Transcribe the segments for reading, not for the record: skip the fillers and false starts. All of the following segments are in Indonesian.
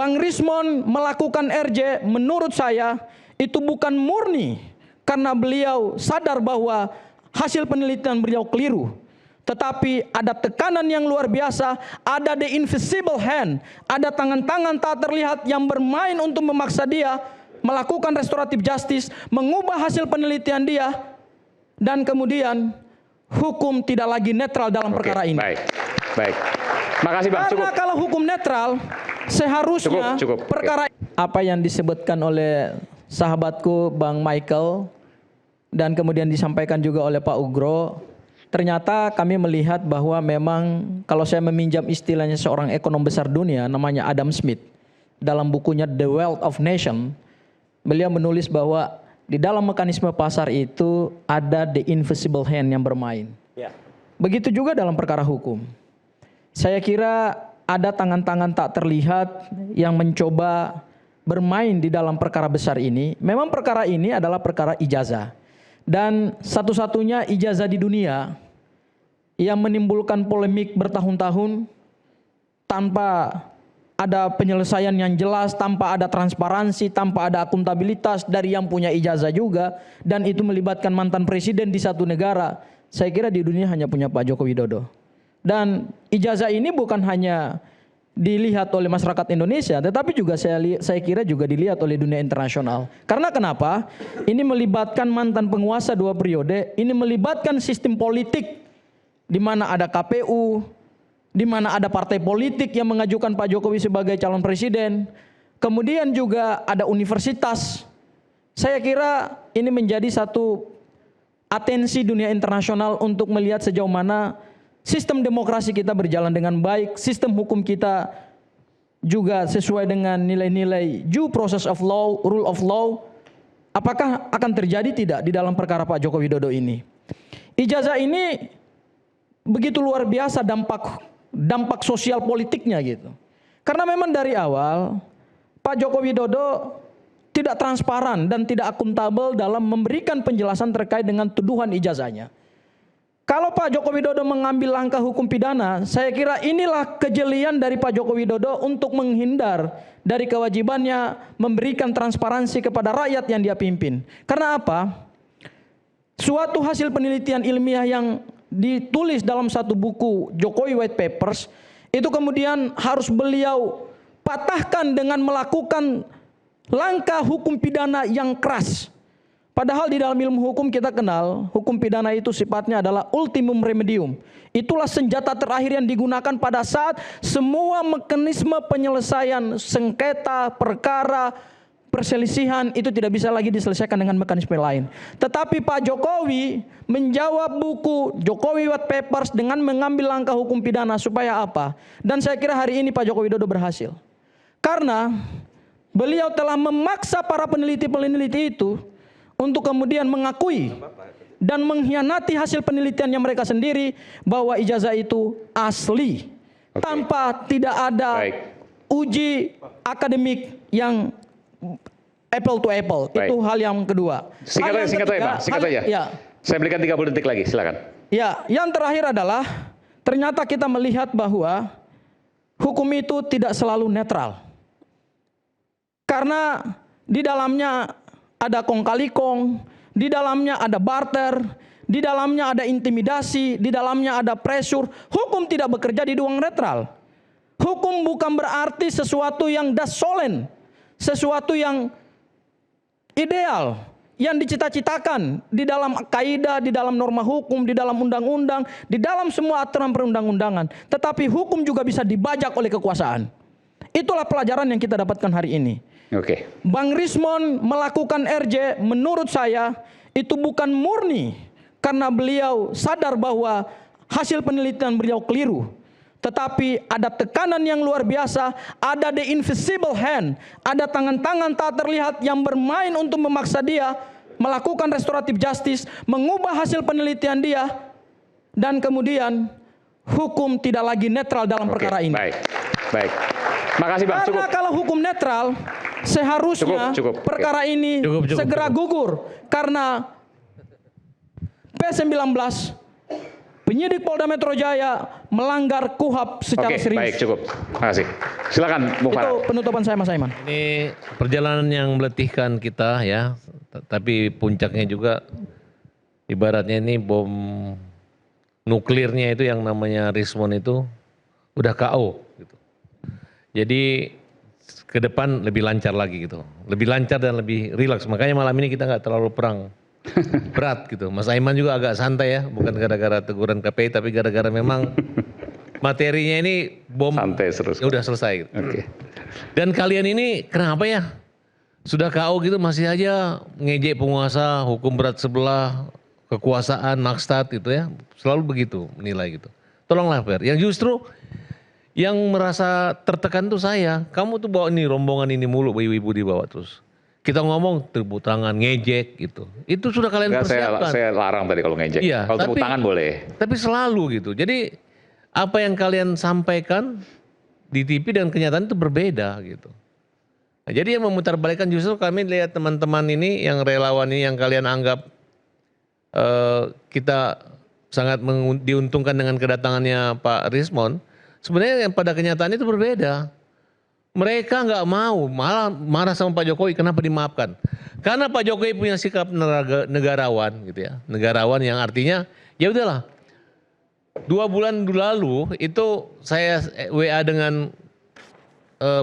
Bang Rismon melakukan RJ menurut saya itu bukan murni karena beliau sadar bahwa hasil penelitian beliau keliru. Tetapi ada tekanan yang luar biasa, ada the invisible hand, ada tangan-tangan tak terlihat yang bermain untuk memaksa dia melakukan restoratif justice, mengubah hasil penelitian dia, dan kemudian hukum tidak lagi netral dalam perkara ini. Baik. Makasih Bang, Karena kalau hukum netral, seharusnya perkara apa yang disebutkan oleh sahabatku Bang Michael dan kemudian disampaikan juga oleh Pak Ugro, ternyata kami melihat bahwa memang kalau saya meminjam istilahnya seorang ekonom besar dunia namanya Adam Smith, dalam bukunya The Wealth of Nation, beliau menulis bahwa di dalam mekanisme pasar itu ada the invisible hand yang bermain. Begitu juga dalam perkara hukum. Saya kira ada tangan-tangan tak terlihat yang mencoba bermain di dalam perkara besar ini. Memang perkara ini adalah perkara ijazah. Dan satu-satunya ijazah di dunia yang menimbulkan polemik bertahun-tahun tanpa ada penyelesaian yang jelas, tanpa ada transparansi, tanpa ada akuntabilitas dari yang punya ijazah juga, dan itu melibatkan mantan presiden di satu negara. Saya kira di dunia hanya punya Pak Joko Widodo. Dan ijazah ini bukan hanya dilihat oleh masyarakat Indonesia, tetapi juga saya kira juga dilihat oleh dunia internasional. Karena kenapa? Ini melibatkan mantan penguasa 2 periode, ini melibatkan sistem politik di mana ada KPU, di mana ada partai politik yang mengajukan Pak Jokowi sebagai calon presiden. Kemudian juga ada universitas. Saya kira ini menjadi satu atensi dunia internasional untuk melihat sejauh mana sistem demokrasi kita berjalan dengan baik, sistem hukum kita juga sesuai dengan nilai-nilai due process of law, rule of law. Apakah akan terjadi tidak di dalam perkara Pak Joko Widodo ini? Ijazah ini begitu luar biasa dampak sosial politiknya gitu. Karena memang dari awal Pak Joko Widodo tidak transparan dan tidak akuntabel dalam memberikan penjelasan terkait dengan tuduhan ijazahnya. Kalau Pak Joko Widodo mengambil langkah hukum pidana, saya kira inilah kejelian dari Pak Joko Widodo untuk menghindar dari kewajibannya memberikan transparansi kepada rakyat yang dia pimpin. Karena apa? Suatu hasil penelitian ilmiah yang ditulis dalam satu buku Jokowi White Papers, itu kemudian harus beliau patahkan dengan melakukan langkah hukum pidana yang keras. Padahal di dalam ilmu hukum kita kenal, hukum pidana itu sifatnya adalah ultimum remedium. Itulah senjata terakhir yang digunakan pada saat semua mekanisme penyelesaian sengketa, perkara, perselisihan itu tidak bisa lagi diselesaikan dengan mekanisme lain. Tetapi Pak Jokowi menjawab buku Jokowi White Papers dengan mengambil langkah hukum pidana supaya apa? Dan saya kira hari ini Pak Joko Widodo berhasil. Karena beliau telah memaksa para peneliti-peneliti itu untuk kemudian mengakui dan mengkhianati hasil penelitiannya mereka sendiri bahwa ijazah itu asli tanpa tidak ada uji akademik yang apple to apple. Itu hal yang kedua. Singkat saja. Ya. Saya berikan 30 detik lagi, silakan. Ya, yang terakhir adalah ternyata kita melihat bahwa hukum itu tidak selalu netral. Karena di dalamnya ada kong kali kong, di dalamnya ada barter, di dalamnya ada intimidasi, di dalamnya ada pressure. Hukum tidak bekerja di ruang netral. Hukum bukan berarti sesuatu yang dasolen, sesuatu yang ideal, yang dicita-citakan di dalam kaidah, di dalam norma hukum, di dalam undang-undang, di dalam semua aturan perundang-undangan. Tetapi hukum juga bisa dibajak oleh kekuasaan. Itulah pelajaran yang kita dapatkan hari ini. Bang Rismon melakukan RJ menurut saya itu bukan murni karena beliau sadar bahwa hasil penelitian beliau keliru. Tetapi ada tekanan yang luar biasa, ada the invisible hand, ada tangan-tangan tak terlihat yang bermain untuk memaksa dia melakukan restoratif justice, mengubah hasil penelitian dia, dan kemudian hukum tidak lagi netral dalam perkara ini. Baik. Makasih Bang. Karena kalau hukum netral, seharusnya perkara ini segera gugur. Karena P19 penyidik Polda Metro Jaya melanggar KUHP secara Oke, serius. baik, cukup. Terima kasih. Silakan, Bung Itu Farhan. penutupan saya, Mas Aiman. Ini perjalanan yang meletihkan kita ya, tapi puncaknya juga ibaratnya ini bom nuklirnya itu yang namanya Rismon itu udah KO gitu. Jadi ke depan lebih lancar lagi gitu. Lebih lancar dan lebih rileks. Makanya malam ini kita nggak terlalu perang berat gitu. Mas Aiman juga agak santai ya, bukan gara-gara teguran KPI tapi gara-gara memang materinya ini bom Santai terus. ya udah selesai gitu. Oke. Dan kalian ini kenapa ya? Sudah KO gitu masih aja ngejek penguasa, hukum berat sebelah, kekuasaan, maksat gitu ya. Selalu begitu nilai gitu. Tolonglah fair. Yang justru yang merasa tertekan tuh saya. Kamu tuh bawa ini rombongan ini mulu, ibu-ibu dibawa terus. Kita ngomong tepuk tangan, ngejek gitu. Itu sudah kalian Enggak, persiapkan. saya larang tadi kalau ngejek. Iya, Kalau tepuk tapi- tangan boleh. Tapi selalu gitu. Jadi apa yang kalian sampaikan di TV dan kenyataan itu berbeda gitu. Nah, jadi yang memutarbalikkan justru kami lihat teman-teman ini yang relawan ini yang kalian anggap kita sangat diuntungkan dengan kedatangannya Pak Rismon. Sebenarnya yang pada kenyataannya itu berbeda. Mereka nggak mau, malah marah sama Pak Jokowi. Kenapa dimaafkan? Karena Pak Jokowi punya sikap negarawan gitu ya, negarawan yang artinya ya udahlah. 2 bulan lalu itu saya WA dengan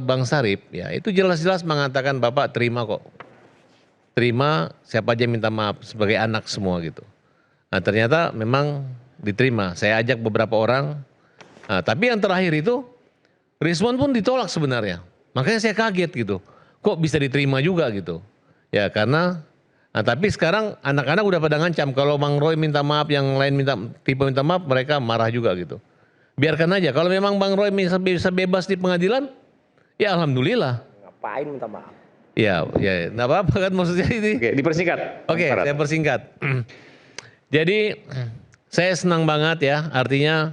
Bang Sarip, ya itu jelas-jelas mengatakan Bapak terima kok, terima siapa aja minta maaf sebagai anak semua gitu. Nah ternyata memang diterima. Saya ajak beberapa orang. Nah, tapi yang terakhir itu Rismon pun ditolak sebenarnya. Makanya saya kaget gitu. Kok bisa diterima juga gitu. Ya karena, nah tapi sekarang anak-anak udah pada ngancam. Kalau Bang Roy minta maaf, yang lain minta maaf, mereka marah juga gitu. Biarkan aja. Kalau memang Bang Roy bisa bebas di pengadilan, ya alhamdulillah. Ngapain minta maaf? Ya, nggak apa-apa kan maksudnya ini. Oke, dipersingkat. Oke, Bung Farhan. saya persingkat. Jadi saya senang banget ya, artinya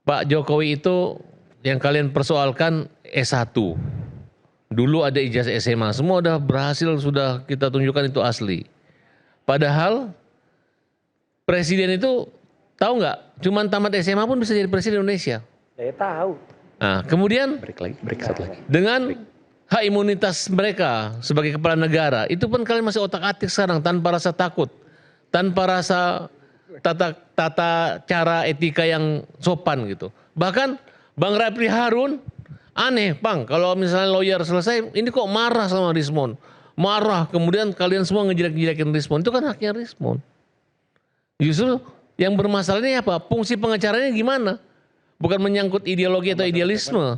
Pak Jokowi itu yang kalian persoalkan S1. Dulu ada ijazah SMA, semua udah berhasil, sudah kita tunjukkan itu asli. Padahal presiden itu tahu nggak, cuman tamat SMA pun bisa jadi presiden Indonesia. Saya tahu. Nah, kemudian Break satu lagi. dengan hak imunitas mereka sebagai kepala negara, itu pun kalian masih otak-atik sekarang tanpa rasa takut, tanpa rasa tata cara etika yang sopan gitu. Bahkan Bang Refli Harun aneh, Bang, kalau misalnya lawyer selesai, ini kok marah sama Rismon. Marah, kemudian kalian semua ngejelek-jelekin Rismon, itu kan haknya Rismon. Justru yang bermasalahnya apa? Fungsi pengacaranya gimana? Bukan menyangkut ideologi atau idealisme.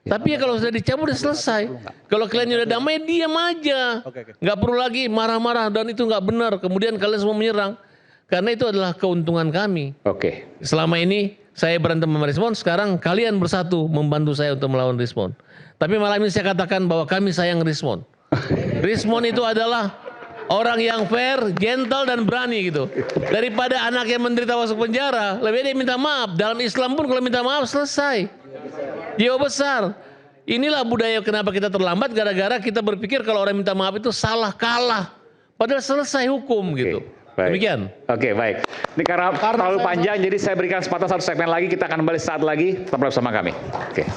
Tapi ya kalau sudah dicabut udah selesai. Kalau kalian udah damai, diam aja. Nggak perlu lagi marah-marah dan itu nggak benar. Kemudian kalian semua menyerang. Karena itu adalah keuntungan kami. Oke. Selama ini saya berantem sama Rismon, sekarang kalian bersatu membantu saya untuk melawan Rismon. Tapi malam ini saya katakan bahwa kami sayang Rismon. Rismon itu adalah orang yang fair, gentle dan berani gitu. Daripada anak yang menderita masuk penjara, lebih dia minta maaf. Dalam Islam pun kalau minta maaf selesai. Jiwa besar. Inilah budaya kenapa kita terlambat, gara-gara kita berpikir kalau orang minta maaf itu salah, kalah. Padahal selesai hukum gitu. Baik. Demikian. Oke, baik. Ini karena terlalu panjang, jadi saya berikan kesempatan satu segmen lagi. Kita akan kembali saat lagi. Tetap bersama kami. Oke.